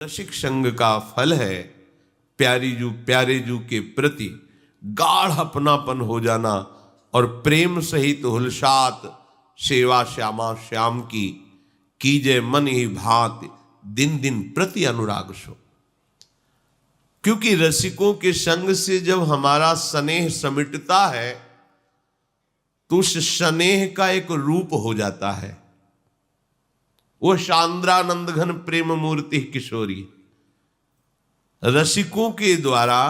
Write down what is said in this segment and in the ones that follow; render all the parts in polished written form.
रसिक संग का फल है प्यारे जू के प्रति गाढ़ अपनापन हो जाना और प्रेम सहित हुलसात सेवा श्यामा श्याम की कीजय मन ही भांति दिन दिन प्रति अनुराग सो। क्योंकि रसिकों के संग से जब हमारा स्नेह समिटता है तो उस स्नेह का एक रूप हो जाता है। वो शांद्रानंद घन प्रेम मूर्ति किशोरी रसिकों के द्वारा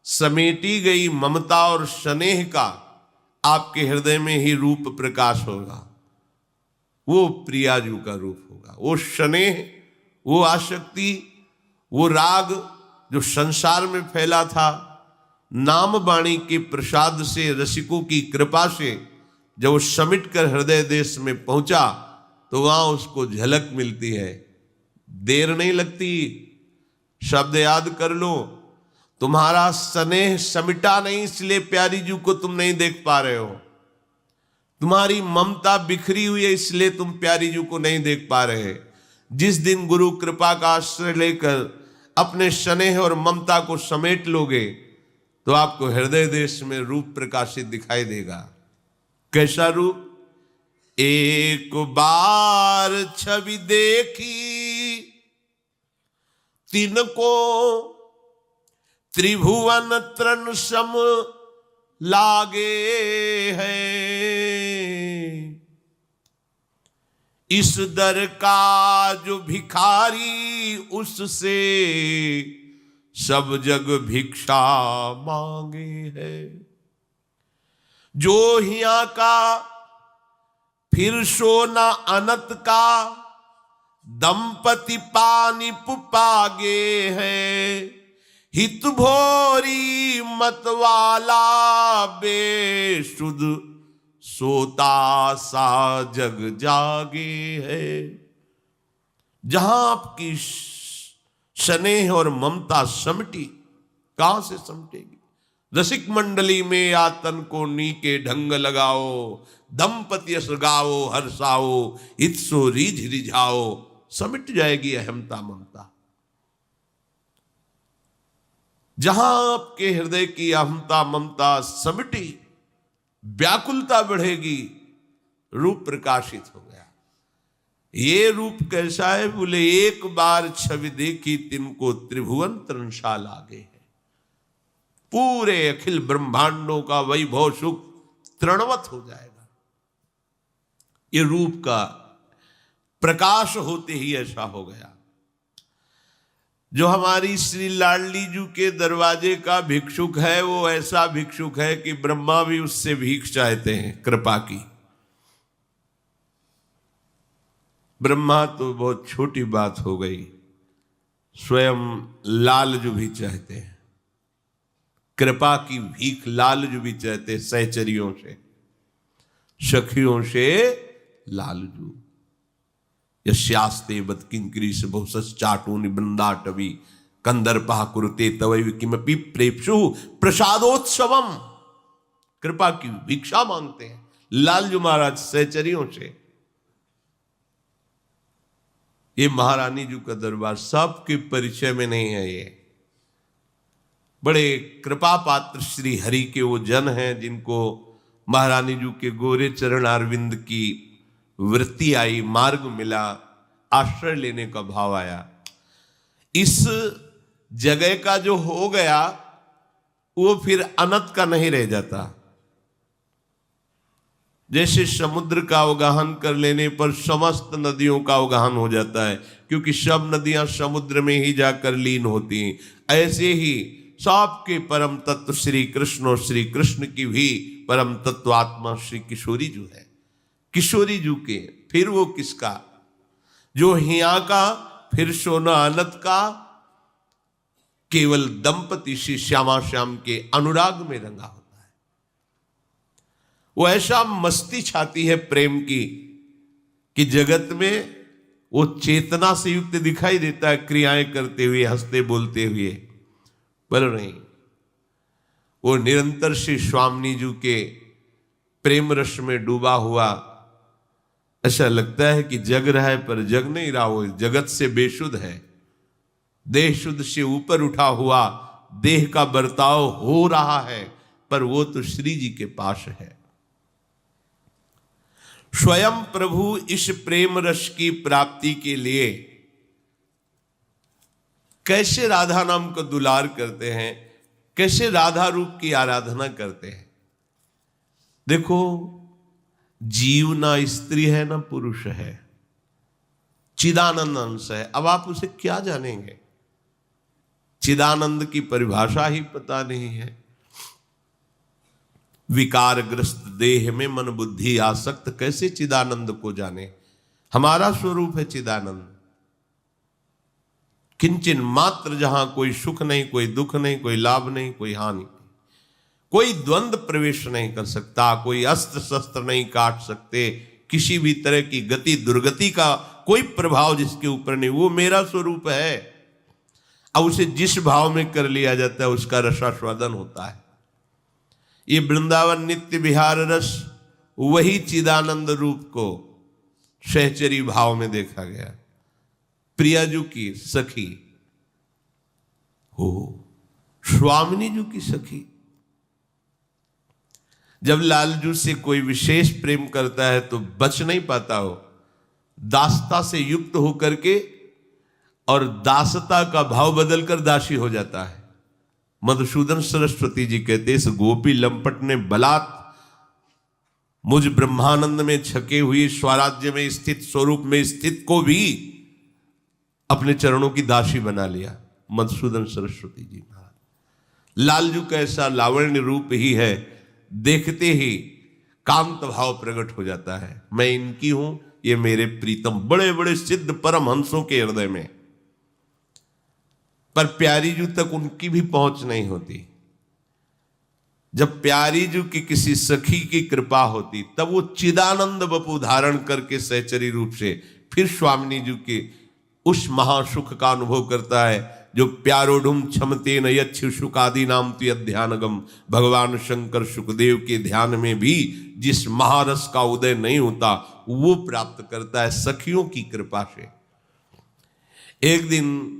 समेटी गई ममता और स्नेह का आपके हृदय में ही रूप प्रकाश होगा। वो प्रियाजू का रूप होगा। वो स्नेह, वो आसक्ति, वो राग जो संसार में फैला था, नाम वाणी के प्रसाद से, रसिकों की कृपा से जब वो समिट कर हृदय देश में पहुंचा तो वहां उसको झलक मिलती है। देर नहीं लगती, शब्द याद कर लो। तुम्हारा स्नेह समिटा नहीं इसलिए प्यारी जू को तुम नहीं देख पा रहे हो। तुम्हारी ममता बिखरी हुई है इसलिए तुम प्यारी जू को नहीं देख पा रहे। जिस दिन गुरु कृपा का आश्रय लेकर अपने स्नेह और ममता को समेट लोगे तो आपको हृदय देश में रूप प्रकाशित दिखाई देगा। कैसा रूप? एक बार छवि देखी तिनको त्रिभुवन तृण सम लागे है। इस दर का जो भिखारी उससे सब जग भिक्षा मांगे है। जो हिया का फिर सोना अनत का दंपति पानी पुपागे है। हित भोरी मतवाला बेसुध सोता सा जग जागे है। जहां आपकी स्नेह और ममता समटी, कहां से समटेगी? रसिक मंडली में आतन को नीके ढंग लगाओ, दंपति यश गाओ हर्षाओ, हितसो रीझ रिझाओ। समिट जाएगी अहमता ममता। जहां आपके हृदय की अहमता ममता समिटी, व्याकुलता बढ़ेगी, रूप प्रकाशित हो गया। ये रूप कैसा है? बोले एक बार छवि देखी तिनको त्रिभुवन तृणशाल आगे है। पूरे अखिल ब्रह्मांडों का वैभव सुख तृणवत हो जाएगा। ये रूप का प्रकाश होते ही ऐसा हो गया। जो हमारी श्री लाडली जू के दरवाजे का भिक्षुक है वो ऐसा भिक्षुक है कि ब्रह्मा भी उससे भीख चाहते हैं कृपा की। ब्रह्मा तो बहुत छोटी बात हो गई, स्वयं लालजू भी चाहते हैं कृपा की भीख। लालजू भी चाहते हैं, सहचरियों से, सखियों से लालजू। यस्यास्ते बत्किंकरी से बहुसस चाटू निबृंदाटवी कंदर्पा कुरुते तवै किमपि प्रेप्सु प्रसादोत्सवम। कृपा की भिक्षा मांगते हैं लालजू महाराज सहचरियों से। ये महारानी जू का दरबार सबके परिचय में नहीं है। ये बड़े कृपा पात्र श्री हरि के वो जन हैं जिनको महारानी जू के गोरे चरण अरविंद की वृत्ति आई, मार्ग मिला, आश्रय लेने का भाव आया। इस जगह का जो हो गया वो फिर अनंत का नहीं रह जाता। जैसे समुद्र का अवगाहन कर लेने पर समस्त नदियों का अवगाहन हो जाता है, क्योंकि सब नदियां समुद्र में ही जाकर लीन होती हैं। ऐसे ही सबके परम तत्व श्री कृष्ण और श्री कृष्ण की भी परम तत्व आत्मा श्री किशोरी जू है। किशोरी जू के फिर वो किसका? जो हिया का फिर सोना अनत का, केवल दंपति श्री श्यामा श्याम के अनुराग में रंगा होता है। वो ऐसा मस्ती छाती है प्रेम की कि जगत में वो चेतना से युक्त दिखाई देता है, क्रियाएं करते हुए, हंसते बोलते हुए। पर नहीं, वो निरंतर श्री स्वामी जू के प्रेम रस में डूबा हुआ ऐसा लगता है कि जग रहा है पर जग नहीं रहा, वो जगत से बेशुद्ध है। देह शुद्ध से ऊपर उठा हुआ देह का बर्ताव हो रहा है, पर वो तो श्री जी के पास है। स्वयं प्रभु इस प्रेम रस की प्राप्ति के लिए कैसे राधा नाम को दुलार करते हैं, कैसे राधा रूप की आराधना करते हैं। देखो, जीव ना स्त्री है ना पुरुष है, चिदानंद अंश है। अब आप उसे क्या जानेंगे? चिदानंद की परिभाषा ही पता नहीं है। विकारग्रस्त देह में मन बुद्धि आसक्त, कैसे चिदानंद को जाने? हमारा स्वरूप है चिदानंद। किंचन मात्र, जहां कोई सुख नहीं, कोई दुख नहीं, कोई लाभ नहीं, कोई हानि, कोई द्वंद्व प्रवेश नहीं कर सकता, कोई अस्त्र शस्त्र नहीं काट सकते, किसी भी तरह की गति दुर्गति का कोई प्रभाव जिसके ऊपर नहीं, वो मेरा स्वरूप है। अब उसे जिस भाव में कर लिया जाता है उसका रसास्वादन होता है। ये वृंदावन नित्य विहार रस वही चिदानंद रूप को सहचरी भाव में देखा गया। प्रियाजू की सखी हो, स्वामिनी जू की सखी। जब लालजू से कोई विशेष प्रेम करता है तो बच नहीं पाता हो, दासता से युक्त होकर के और दासता का भाव बदलकर दासी हो जाता है। मधुसूदन सरस्वती जी कहते, इस गोपी लंपट ने बलात् मुझ ब्रह्मानंद में छके हुई स्वराज्य में स्थित स्वरूप में स्थित को भी अपने चरणों की दासी बना लिया। मधुसूदन सरस्वती जी महाराज। लालजू का ऐसा लावण्य रूप ही है, देखते ही कांत भाव प्रकट हो जाता है। मैं इनकी हूं, ये मेरे प्रीतम, बड़े बड़े सिद्ध परम हंसों के हृदय में। पर प्यारी जू तक उनकी भी पहुंच नहीं होती। जब प्यारी जू की किसी सखी की कृपा होती तब वो चिदानंद बपू धारण करके सहचरी रूप से फिर स्वामिनी जू के उस महासुख का अनुभव करता है जो प्यारोढ़ुम क्षमते न यच्छ शुकादि नाम तु ध्यानगम। भगवान शंकर सुखदेव के ध्यान में भी जिस महारस का उदय नहीं होता वो प्राप्त करता है सखियों की कृपा से। एक दिन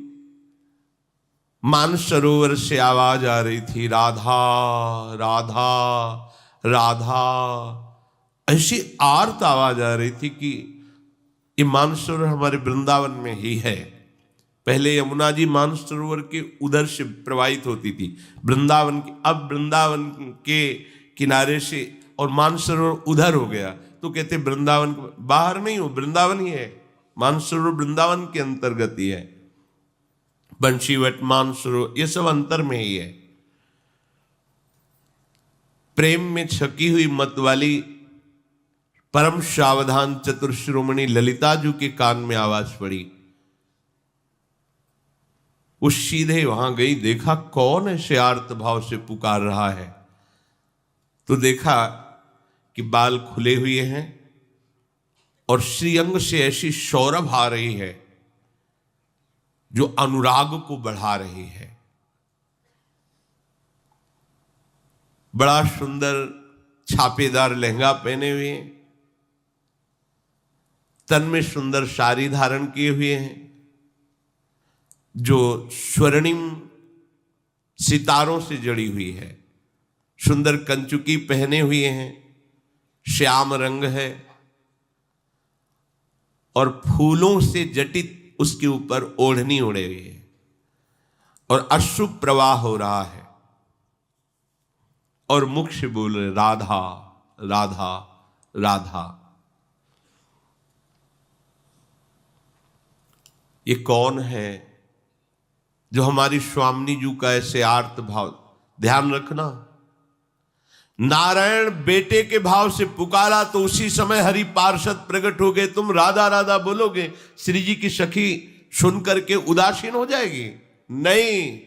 मानसरोवर से आवाज आ रही थी, राधा राधा राधा। ऐसी आर्त आवाज आ रही थी कि ये मानसरोवर हमारे वृंदावन में ही है। पहले यमुना जी मानसरोवर के उधर से प्रवाहित होती थी वृंदावन की, अब वृंदावन के किनारे से और मानसरोवर उधर हो गया। तो कहते वृंदावन बाहर नहीं हो, वृंदावन ही है। मानसरोवर वृंदावन के अंतर्गत ही है। बंशीवट, मानसरोवर ये सब अंतर में ही है। प्रेम में छकी हुई मत वाली परम सावधान चतुर शिरोमणि ललिता जी के कान में आवाज पड़ी। उस सीधे वहां गई, देखा कौन ऐसे आर्त भाव से पुकार रहा है। तो देखा कि बाल खुले हुए हैं और श्रीअंग से ऐसी सौरभ आ रही है जो अनुराग को बढ़ा रही है। बड़ा सुंदर छापेदार लहंगा पहने हुए हैं, तन में सुंदर साड़ी धारण किए हुए हैं जो स्वर्णिम सितारों से जड़ी हुई है। सुंदर कंचुकी पहने हुए हैं, श्याम रंग है और फूलों से जटित उसके ऊपर ओढ़नी ओढ़े हुई है और अश्रु प्रवाह हो रहा है और मुख से बोल रहे राधा राधा राधा। ये कौन है जो हमारी स्वामिनी जी का ऐसे आर्त भाव? ध्यान रखना, नारायण बेटे के भाव से पुकारा तो उसी समय हरि पार्षद प्रकट हो गए। तुम राधा राधा बोलोगे, श्री जी की सखी सुन करके उदासीन हो जाएगी? नहीं,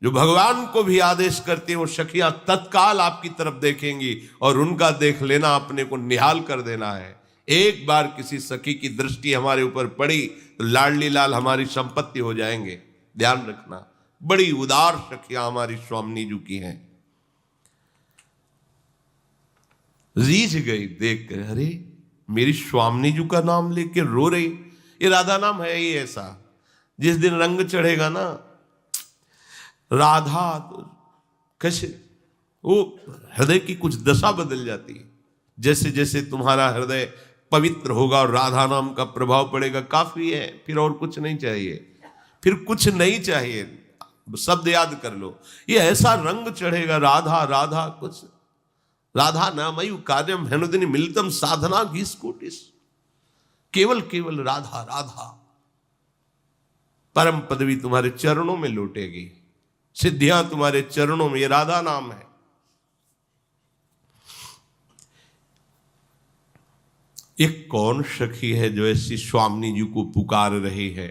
जो भगवान को भी आदेश करते हैं वो सखियां तत्काल आपकी तरफ देखेंगी और उनका देख लेना अपने को निहाल कर देना है। एक बार किसी सखी की दृष्टि हमारे ऊपर पड़ी तो लाडली लाल हमारी संपत्ति हो जाएंगे। ध्यान रखना, बड़ी उदार सखियां हमारी स्वामिनी जी की हैं। रीझ गई देख कर, अरे मेरी स्वामिनी जी का नाम लेके रो रही। ये राधा नाम है ही ऐसा, जिस दिन रंग चढ़ेगा ना राधा, तो कैसे वो हृदय की कुछ दशा बदल जाती है। जैसे जैसे तुम्हारा हृदय पवित्र होगा और राधा नाम का प्रभाव पड़ेगा, काफी है, फिर और कुछ नहीं चाहिए, फिर कुछ नहीं चाहिए। शब्द याद कर लो, ये ऐसा रंग चढ़ेगा राधा राधा, कुछ राधा नामयु कार्यम हेनुदिनी मिलतम साधना घीसकोटिस, केवल केवल राधा राधा। परम पदवी तुम्हारे चरणों में लौटेगी, सिद्धियां तुम्हारे चरणों में, ये राधा नाम है। एक कौन सखी है जो ऐसी स्वामिनी जी को पुकार रही है?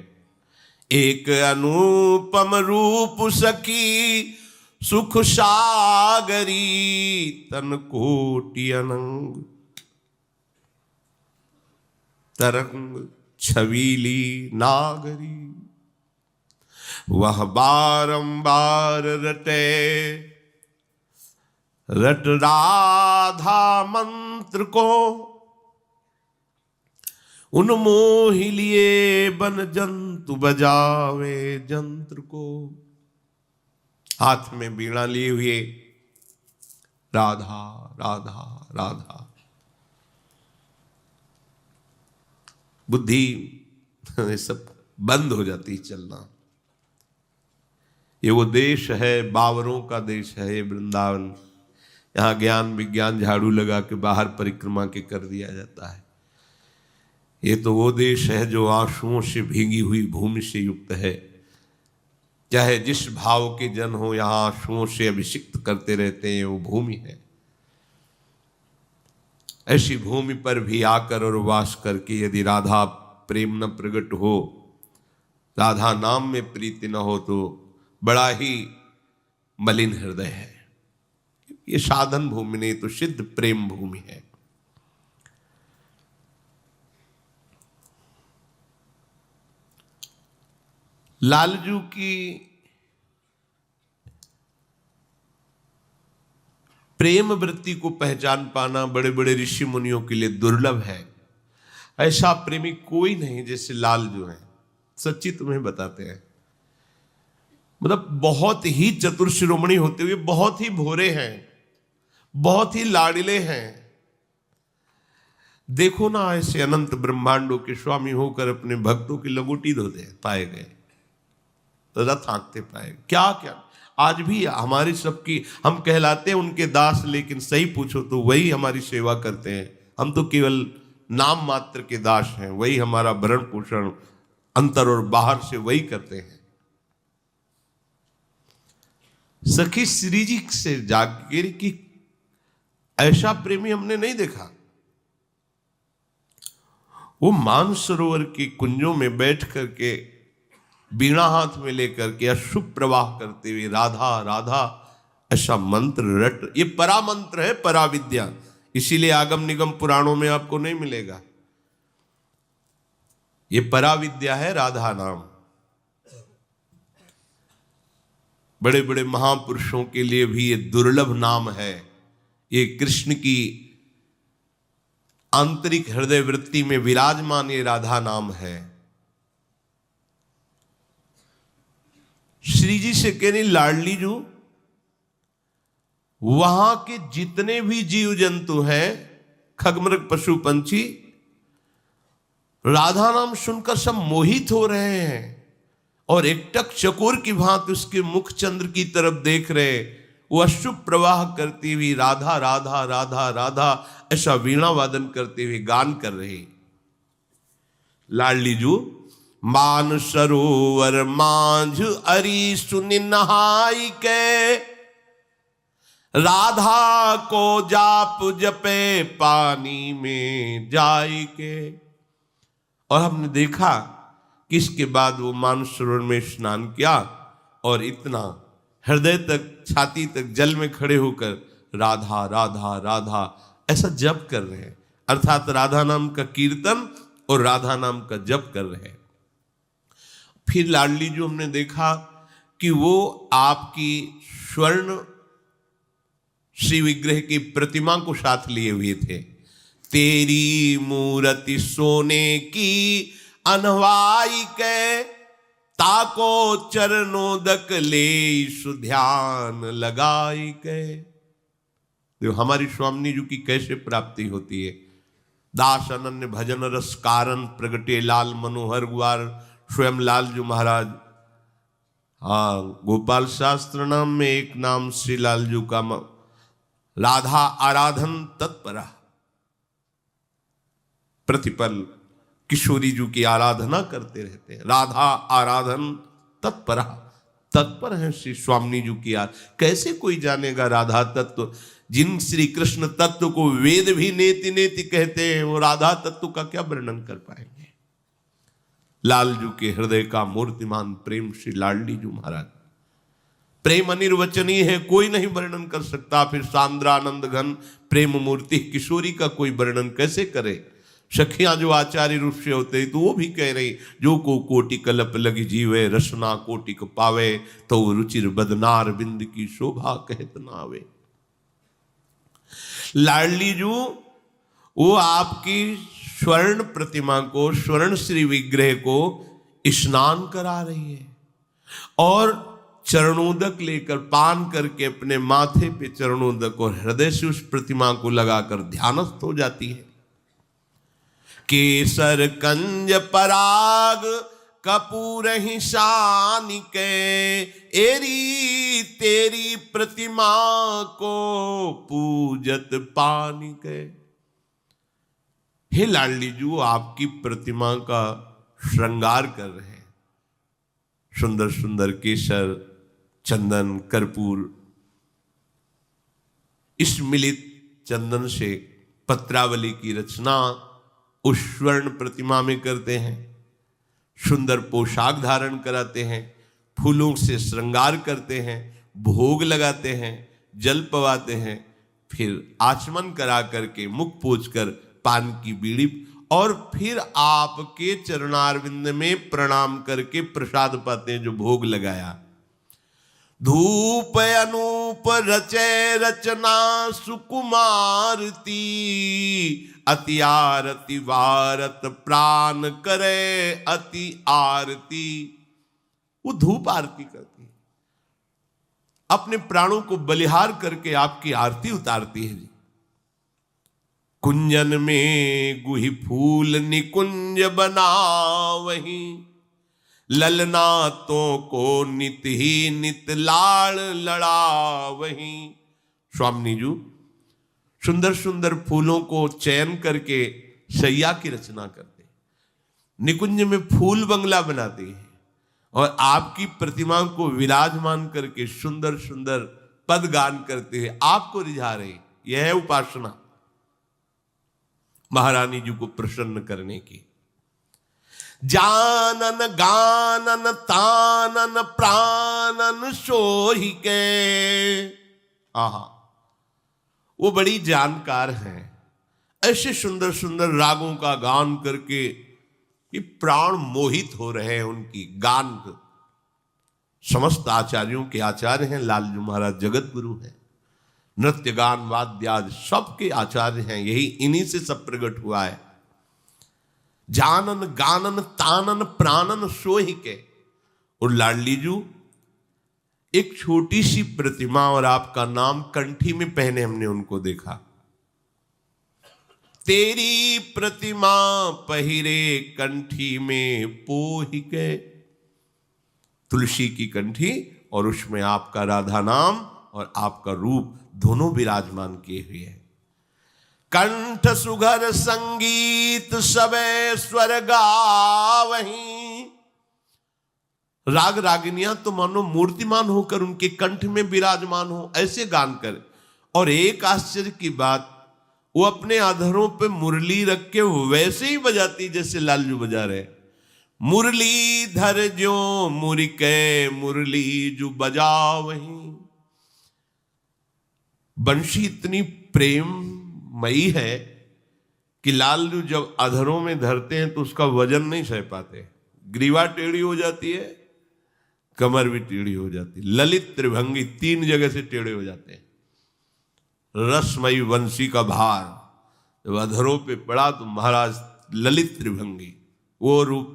एक अनुपम रूप सखी सुख सागरी, तन कोटि अनंग तरंग छबीली नागरी। वह बारंबार रट राधा मंत्र को, उन मोहि लिए बन जंतु बजावे जंत्र को। हाथ में बीड़ा लिए हुए राधा राधा राधा। बुद्धि ये सब बंद हो जाती है चलना। ये वो देश है, बावरों का देश है ये वृंदावन। यहाँ ज्ञान विज्ञान झाड़ू लगा के बाहर परिक्रमा के कर दिया जाता है। ये तो वो देश है जो आंसुओं से भीगी हुई भूमि से युक्त है। चाहे जिस भाव के जन हो, यहाँ आंसुओं से अभिषिक्त करते रहते हैं, वो भूमि है। ऐसी भूमि पर भी आकर और वास करके यदि राधा प्रेम न प्रकट हो, राधा नाम में प्रीति न हो, तो बड़ा ही मलिन हृदय है। ये साधन भूमि नहीं तो सिद्ध प्रेम भूमि है। लालजू की प्रेम वृत्ति को पहचान पाना बड़े बड़े ऋषि मुनियों के लिए दुर्लभ है। ऐसा प्रेमी कोई नहीं जैसे लालजू है। सच्ची तुम्हें बताते हैं, मतलब बहुत ही चतुर शिरोमणि होते हुए बहुत ही भोरे हैं, बहुत ही लाडले हैं। देखो ना, ऐसे अनंत ब्रह्मांडों के स्वामी होकर अपने भक्तों की लंगोटी धोते पाए गए, रथ हाँकते पाए। क्या क्या आज भी हमारी सबकी, हम कहलाते हैं उनके दास, लेकिन सही पूछो तो वही हमारी सेवा करते हैं। हम तो केवल नाम मात्र के दास हैं, वही हमारा भरण पोषण अंतर और बाहर से वही करते हैं। सखी श्री जी से जागीर की ऐसा प्रेमी हमने नहीं देखा। वो मानसरोवर के कुंजों में बैठ करके बीणा हाथ में लेकर के अशुभ प्रवाह करते हुए राधा राधा ऐसा मंत्र रट, ये परा मंत्र है, परा विद्या। इसीलिए आगम निगम पुराणों में आपको नहीं मिलेगा। ये परा विद्या है राधा नाम। बड़े बड़े महापुरुषों के लिए भी ये दुर्लभ नाम है। ये कृष्ण की आंतरिक हृदय वृत्ति में विराजमान ये राधा नाम है। श्री जी से कहनी, लाडली जो वहां के जितने भी जीव जंतु हैं, खगमृग पशु पंछी, राधा नाम सुनकर सब मोहित हो रहे हैं और एकटक चकोर की भांति उसके मुख चंद्र की तरफ देख रहे। वो अशुभ प्रवाह करती हुई राधा राधा राधा राधा ऐसा वीणा वादन करते हुए गान कर रहे। लाडली जू मान सरोवर मांझ अरी सुनि नहाई के, राधा को जाप जपे पानी में जाई के। और हमने देखा कि इसके बाद वो मानसरोवर में स्नान किया और इतना हृदय तक, छाती तक जल में खड़े होकर राधा राधा राधा ऐसा जप कर रहे हैं, अर्थात राधा नाम का कीर्तन और राधा नाम का जप कर रहे हैं। फिर लाडली जो हमने देखा कि वो आपकी स्वर्ण श्री विग्रह की प्रतिमा को साथ लिए हुए थे। तेरी मूर्ति सोने की अनवाई के, ताको चरणोदक ले सुध्यान लगाई के। देखो हमारी स्वामी जी की कैसे प्राप्ति होती है। दास अनन्य भजन रस कारण प्रगटे लाल मनोहर गुआर स्वयं लालजू महाराज। हाँ, गोपाल शास्त्र नाम में एक नाम श्री लालजू का राधा आराधन तत्परा। प्रतिपल किशोरी जी की आराधना करते रहते हैं। राधा आराधन तत्परा, तत्पर है श्री स्वामी जी की कैसे कोई जानेगा राधा तत्व। जिन श्री कृष्ण तत्व को वेद भी नेति नेति कहते हैं, वो राधा तत्व का क्या वर्णन कर पाएंगे। लालजू के हृदय का मूर्तिमान प्रेम श्री लाडली जी महाराज। प्रेम अनिर्वचनीय है, कोई नहीं वर्णन कर सकता। फिर सांद्रानंद घन प्रेम मूर्ति किशोरी का कोई वर्णन कैसे करे। सखियां जो आचार्य रूप से होते तो वो भी कह रही, जो को कोटि कलप लगी जीवे रसना कोटिक पावे, तो रुचिर बदनार बिंद की शोभा कहत ना आवे। लाडली जू वो आपकी स्वर्ण प्रतिमा को, स्वर्ण श्री विग्रह को स्नान करा रही है और चरणोदक लेकर पान करके अपने माथे पे चरणोदक और हृदय से उस प्रतिमा को लगाकर ध्यानस्थ हो जाती है। केसर कंज पराग कपूर ही शान के, एरी तेरी प्रतिमा को पूजत पानी के। हे लाडली जी, आपकी प्रतिमा का श्रृंगार कर रहे हैं। सुंदर सुंदर केसर, चंदन, कर्पूर, इस मिलित चंदन से पत्रावली की रचना उस स्वर्ण प्रतिमा में करते हैं। सुंदर पोशाक धारण कराते हैं, फूलों से श्रृंगार करते हैं, भोग लगाते हैं, जल पवाते हैं, फिर आचमन करा करके मुख पोंछ कर पान की बीड़ी, और फिर आपके चरणारविंद में प्रणाम करके प्रसाद पाते हैं जो भोग लगाया। धूप अनूप रचे रचना सुकुमारती, अति आरती वारत प्राण करे अति आरती। वो धूप आरती करती है, अपने प्राणों को बलिहार करके आपकी आरती उतारती है जी। कुंजन में गुही फूल निकुंज बनावही, ललनातों को नित ही नित लाड़ लड़ावही। स्वामी जी सुंदर सुंदर फूलों को चयन करके शैया की रचना करते हैं, निकुंज में फूल बंगला बनाते हैं और आपकी प्रतिमा को विराजमान करके सुंदर सुंदर पद गान करते हैं, आपको रिझा रहे। यह है उपासना महारानी जी को प्रसन्न करने की। जानन गानन तानन प्राणन सोहि के। आहा, वो बड़ी जानकार हैं। ऐसे सुंदर सुंदर रागों का गान करके ये प्राण मोहित हो रहे हैं उनकी गान। समस्त आचार्यों के आचार्य हैं लालजू महाराज, जगत गुरु हैं। नृत्य गान वाद्यादि सबके आचार्य हैं, यही इन्हीं से सब प्रकट हुआ है। जानन गानन तानन प्राणन सोहि के। और लाडली जू एक छोटी सी प्रतिमा और आपका नाम कंठी में पहने हमने उनको देखा। तेरी प्रतिमा पहिरे कंठी में पोहि के। तुलसी की कंठी और उसमें आपका राधा नाम और आपका रूप दोनों विराजमान किए हुए हैं। कंठ सुघर संगीत सबे स्वर गावहीं। राग रागिनियां तो मानो मूर्तिमान होकर उनके कंठ में विराजमान हो, ऐसे गान कर। और एक आश्चर्य की बात, वो अपने अधरों पे मुरली रख के वैसे ही बजाती जैसे लालजू बजा रहे। मुरली धर जो मुरिके मुरली जो बजा वहीं। बंशी इतनी प्रेममयी है कि लालजू जब अधरों में धरते हैं तो उसका वजन नहीं सह पाते। ग्रीवा टेढ़ी हो जाती है, कमर भी टेढ़ी हो जाती। ललित त्रिभंगी 3 जगह से टेढ़े हो जाते हैं। रसमयी वंशी का भार जब अधरों पे पड़ा तो महाराज ललित त्रिभंगी वो रूप।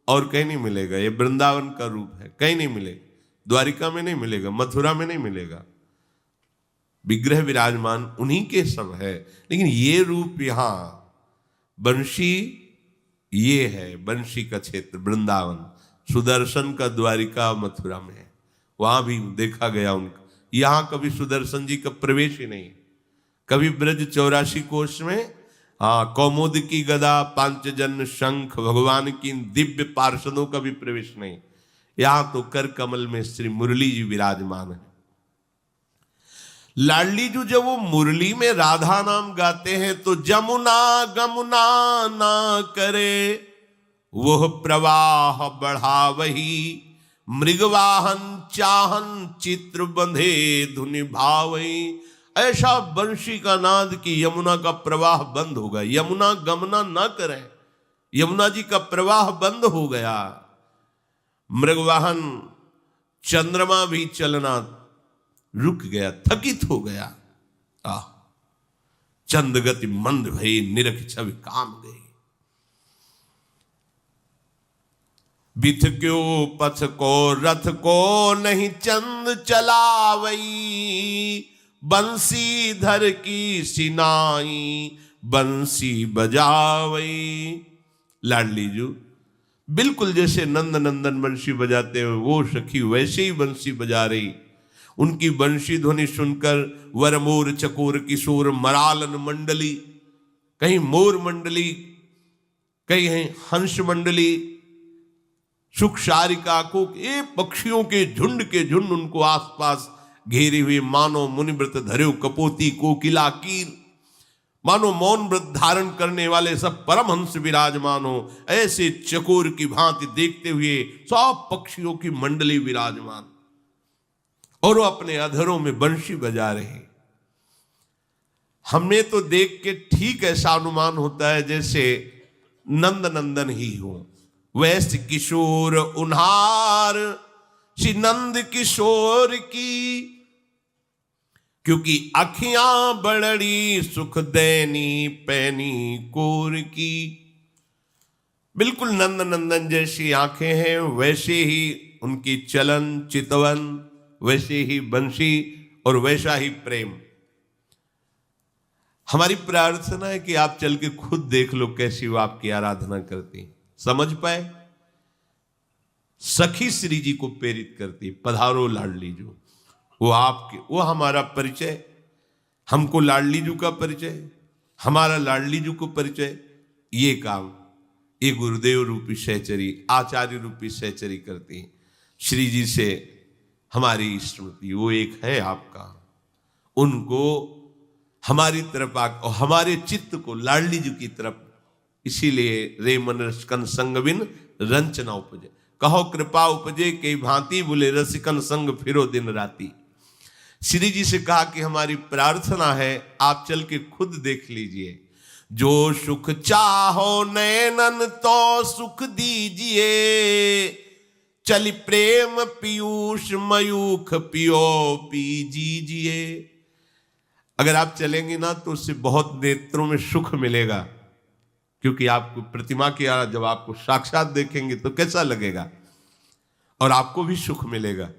और कहीं नहीं मिलेगा। ये वृंदावन का रूप है, कहीं नहीं मिलेगा, द्वारिका में नहीं मिलेगा, मथुरा में नहीं मिलेगा। विग्रह विराजमान उन्हीं के सब है, लेकिन ये रूप यहां बंशी, ये है बंशी का क्षेत्र वृंदावन, सुदर्शन का द्वारिका मथुरा में है, वहां भी देखा गया उनका। यहां कभी सुदर्शन जी का प्रवेश ही नहीं, कभी ब्रज 84 कोश में कौमुद की गदा, पांचजन्य शंख, भगवान की दिव्य पार्षदों का भी प्रवेश नहीं। यहां तो कर कमल में श्री मुरली जी विराजमान है। लाडली जी जब वो मुरली में राधा नाम गाते हैं तो जमुना गमुना ना करे, वह प्रवाह बढ़ावही, मृगवाहन चाहन चित्र बंधे धुनि भावई। ऐसा बंशी का नाद कि यमुना का प्रवाह बंद हो गया। यमुना गमना ना करें, यमुना जी का प्रवाह बंद हो गया। मृगवाहन चंद्रमा भी चलना रुक गया, थकित हो गया। चंद गति मंद भई, निरख छवि काम गई। बिथ क्यों पथ को रथ को नहीं चंद चलावई, बंसी धर की सिनाई बंसी बजावई। लाडली जी बिल्कुल जैसे नंद नंदन बंसी बजाते हैं, वो सखी वैसे ही बंसी बजा रही। उनकी बंशी ध्वनि सुनकर वरमोर चकोर किशोर मरालन मंडली, कहीं मोर मंडली, कहीं हंस मंडली, सुख सारिका को, ये पक्षियों के झुंड उनको आसपास घेरे हुए, मानो मुनिव्रत धर्यो कपोती कोकिला कीर, मानो मौन व्रत धारण करने वाले सब परमहंस विराजमान हो, ऐसे चकोर की भांति देखते हुए सब पक्षियों की मंडली विराजमान, और वो अपने अधरों में बंशी बजा रहे। हमें तो देख के ठीक ऐसा अनुमान होता है जैसे नंद नंदन ही हो। वैसे किशोर उन्हार श्री नंद किशोर की, क्योंकि अखियां बड़ी सुख दैनी पैनी कोर की। बिल्कुल नंद नंदन जैसी आंखें हैं, वैसे ही उनकी चलन चितवन, वैसे ही बंशी और वैसा ही प्रेम। हमारी प्रार्थना है कि आप चल के खुद देख लो कैसी वो आपकी आराधना करती, समझ पाए। सखी श्री जी को प्रेरित करती, पधारो लाडली जी, वो आपके, वो हमारा परिचय, हमको लाडली जी का परिचय, हमारा लाडली जी को परिचय। ये काम ये गुरुदेव रूपी सहचरी, आचार्य रूपी सहचरी करती। श्री जी से हमारी स्मृति, वो एक है आपका, उनको हमारी तरफ और हमारे चित्त को लाडली जी की तरफ। इसीलिए रे मन रसिकन संग बिन रंचना उपजे, कहो कृपा उपजे कई भांति, बोले रसिकन संग फिरो दिन राती। श्री जी से कहा कि हमारी प्रार्थना है आप चल के खुद देख लीजिए, जो सुख चाहो नैनन तो सुख दीजिए, चली प्रेम पीयूष मयूख पियो पीजिए। अगर आप चलेंगे ना तो उससे बहुत नेत्रों में सुख मिलेगा, क्योंकि आपको प्रतिमा की जब आपको साक्षात देखेंगे तो कैसा लगेगा, और आपको भी सुख मिलेगा,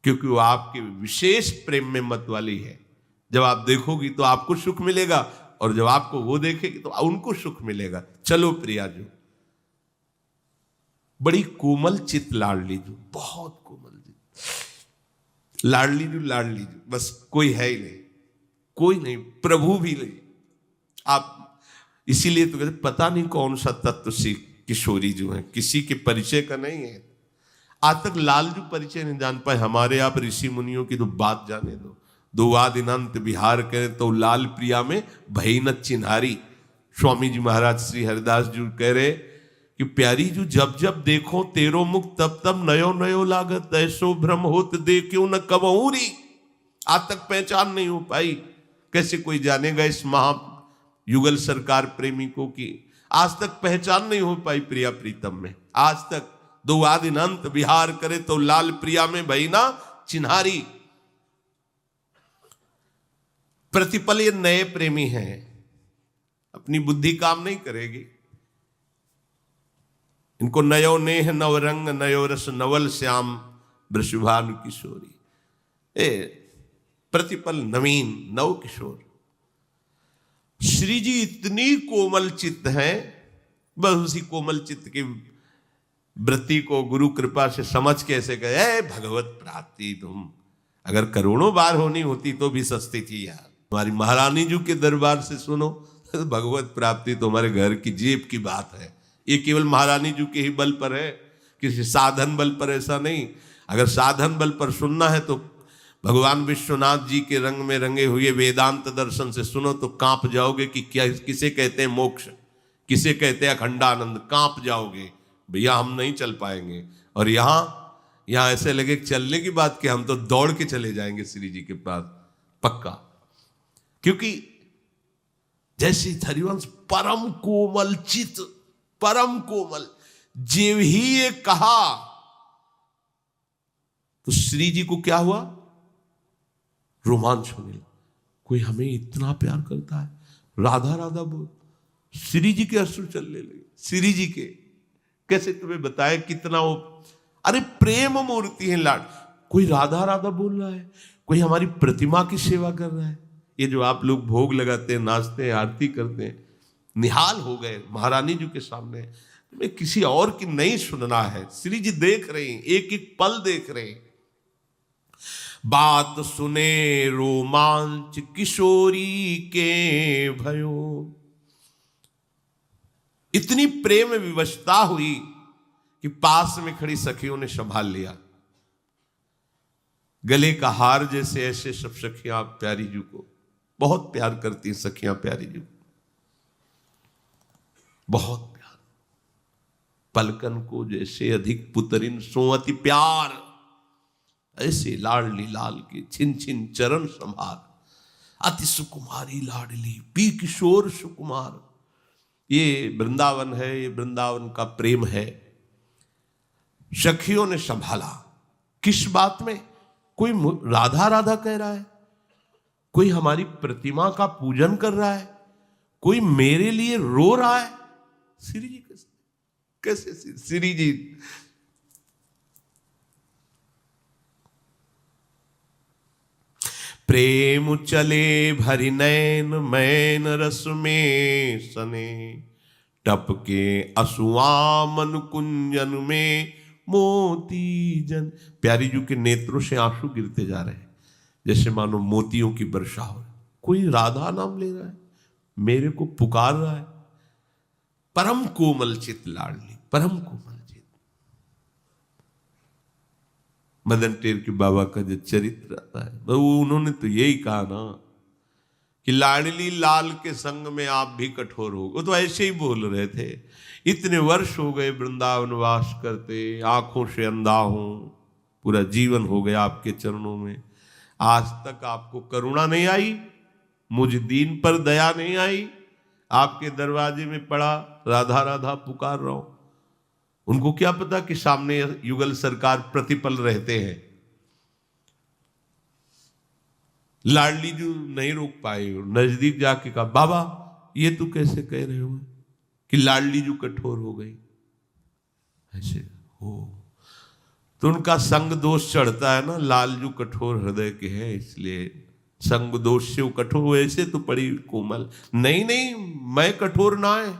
क्योंकि वो आपके विशेष प्रेम में मत वाली है। जब आप देखोगी तो आपको सुख मिलेगा, और जब आपको वो देखेगी तो उनको सुख मिलेगा। चलो प्रिया जी, बड़ी कोमल चित लाडली जी, बहुत कोमल जी, लाडली जी लाडली जी, बस कोई है ही नहीं, कोई नहीं, प्रभु भी नहीं। आप इसीलिए तो कहते पता नहीं कौन सा तत्व सी किशोरी जो है, किसी के परिचय का नहीं है। आज तक लालजू परिचय नहीं जान पाए। हमारे आप ऋषि मुनियों की तो बात जाने दो, दुआ दिनांत विहार करें तो लाल प्रिया में भई न चिन्हारी। स्वामी जी महाराज श्री हरिदास जी कह रहे कि प्यारी जो जब जब देखो तेरो मुख तब तब नयो नयो लागत, ऐसो भ्रम होत दे क्यों न कबहूरी। आज तक पहचान नहीं हो पाई, कैसे कोई जानेगा इस महा युगल सरकार प्रेमिकों की। आज तक पहचान नहीं हो पाई प्रिया प्रीतम में, आज तक दो आदिन अंत विहार करे तो लाल प्रिया में भई ना चिन्हारी। प्रतिपल ये नए प्रेमी हैं, अपनी बुद्धि काम नहीं करेगी। इनको नयो नेह नवरंग नयो रस नवल श्याम वृषभानु किशोरी, ए प्रतिपल नवीन नव किशोर। श्री जी इतनी कोमल चित्त हैं, बस उसी कोमल चित्त की वृत्ति को गुरु कृपा से समझ कैसे गए भगवत प्राप्ति तुम अगर करोड़ों बार होनी होती तो भी सस्ती थी यार। हमारी महारानी जी के दरबार से सुनो, भगवत प्राप्ति तो हमारे घर की जेब की बात है। ये केवल महारानी जी के ही बल पर है, किसी साधन बल पर ऐसा नहीं। अगर साधन बल पर सुनना है तो भगवान विश्वनाथ जी के रंग में रंगे हुए वेदांत दर्शन से सुनो तो कांप जाओगे कि क्या किसे कहते हैं मोक्ष, किसे कहते हैं अखंडानंद, कांप जाओगे भैया हम नहीं चल पाएंगे। और यहाँ ऐसे लगे चलने की बात कि हम तो दौड़ के चले जाएंगे श्री जी के पास पक्का, क्योंकि जैसे हरिवंश परम कोमल चित, परम कोमल, जीव ही ये कहा तो श्री जी को क्या हुआ, रोमांच होने लगा। कोई हमें इतना प्यार करता है, राधा राधा बोल। श्री जी के अश्रु चलने लगे। श्री जी के कैसे तुम्हें बताए कितना वो, अरे प्रेम मूर्ति है लाड। कोई राधा राधा बोल रहा है, कोई हमारी प्रतिमा की सेवा कर रहा है। ये जो आप लोग भोग लगाते हैं, नाचते हैं, आरती करते हैं, निहाल हो गए महारानी जी के सामने। तुम्हें किसी और की नहीं सुनना है, श्री जी देख रहे हैं, एक एक पल देख रहे हैं। बात सुने रोमांच किशोरी के भयो, इतनी प्रेम विवशता हुई कि पास में खड़ी सखियों ने संभाल लिया। गले का हार जैसे ऐसे सब सखियां प्यारी जी को बहुत प्यार करती हैं। सखियां प्यारी जी को बहुत प्यार, पलकन को जैसे अधिक पुतरिन सो अति प्यार, ऐसे लाडली लाल के छिन छिन चरण संभार। अति सुकुमारी लाडली पी किशोर सुकुमार। ये वृंदावन है, ये वृंदावन का प्रेम है। सखियों ने संभाला। किस बात में? कोई राधा राधा कह रहा है, कोई हमारी प्रतिमा का पूजन कर रहा है, कोई मेरे लिए रो रहा है। श्री जी कैसे श्री जी प्रेम चले भरी नैन मैन रस में सने, टपके असुआमन कुंजन में मोती जन। प्यारी जी के नेत्रों से आंसू गिरते जा रहे हैं, जैसे मानो मोतियों की वर्षा हो। कोई राधा नाम ले रहा है, मेरे को पुकार रहा है। परम कोमल चित लाडली, परम कोमल चित। मदन टेर के बाबा का जो चरित्र आता है, वो उन्होंने तो यही कहा ना कि लाडली लाल के संग में आप भी कठोर हो। वो तो ऐसे ही बोल रहे थे। इतने वर्ष हो गए वृंदावन वास करते, आंखों से अंधा हूं, पूरा जीवन हो गया आपके चरणों में, आज तक आपको करुणा नहीं आई, मुझ दीन पर दया नहीं आई। आपके दरवाजे में पड़ा राधा राधा पुकार रहा हूं। उनको क्या पता कि सामने युगल सरकार प्रतिपल रहते हैं। लाडली जी नहीं रोक पाए, नजदीक जाके कहा, बाबा ये तू कैसे कह रहे हो कि लाडली जी कठोर हो गई? ऐसे हो तो उनका संग दोष चढ़ता है ना, लालजू कठोर हृदय के हैं इसलिए संग दोष से वो कठोर हुए। ऐसे तो बड़ी कोमल। नहीं नहीं, मैं कठोर ना है।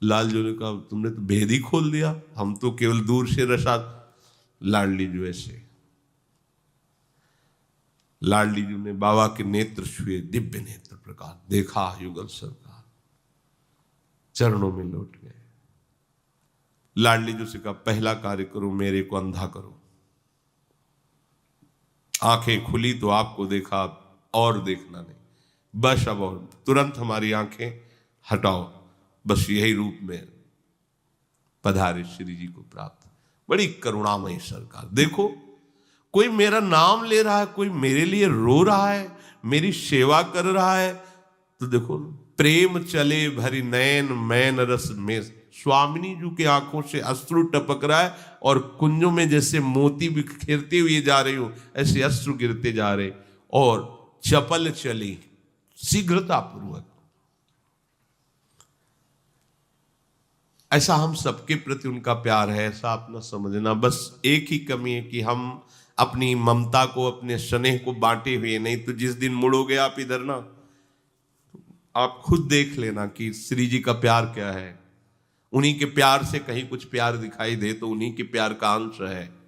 लालजू ने कहा, तुमने तो भेद ही खोल दिया, हम तो केवल दूर से रसा। लाडली जी ऐसे, लाडली जी ने बाबा के नेत्र छुए, दिव्य नेत्र प्रकाश देखा, युगल सरकार चरणों में लौट गए। लाडली जी से कहा, पहला कार्य करो, मेरे को अंधा करो। आंखें खुली तो आपको देखा, और देखना नहीं, बस अब और तुरंत हमारी आंखें हटाओ, बस यही रूप में पधारे श्री जी को प्राप्त। बड़ी करुणामयी सरकार। देखो, कोई मेरा नाम ले रहा है, कोई मेरे लिए रो रहा है, मेरी सेवा कर रहा है, तो देखो प्रेम चले भरी नैन मैन रस में। स्वामिनी जी की आंखों से अश्रु टपक रहा है और कुंजों में जैसे मोती बिखेरते हुए जा रही हूं, ऐसे अश्रु गिरते जा रहे। और चपल चली शीघ्रता पूर्वक। ऐसा हम सबके प्रति उनका प्यार है, ऐसा आप न समझना। बस एक ही कमी है कि हम अपनी ममता को, अपने स्नेह को बांटे हुए नहीं। तो जिस दिन मुड़ोगे आप इधर ना, आप खुद देख लेना कि श्री जी का प्यार क्या है। उन्हीं के प्यार से कहीं कुछ प्यार दिखाई दे तो उन्हीं के प्यार का अंश है।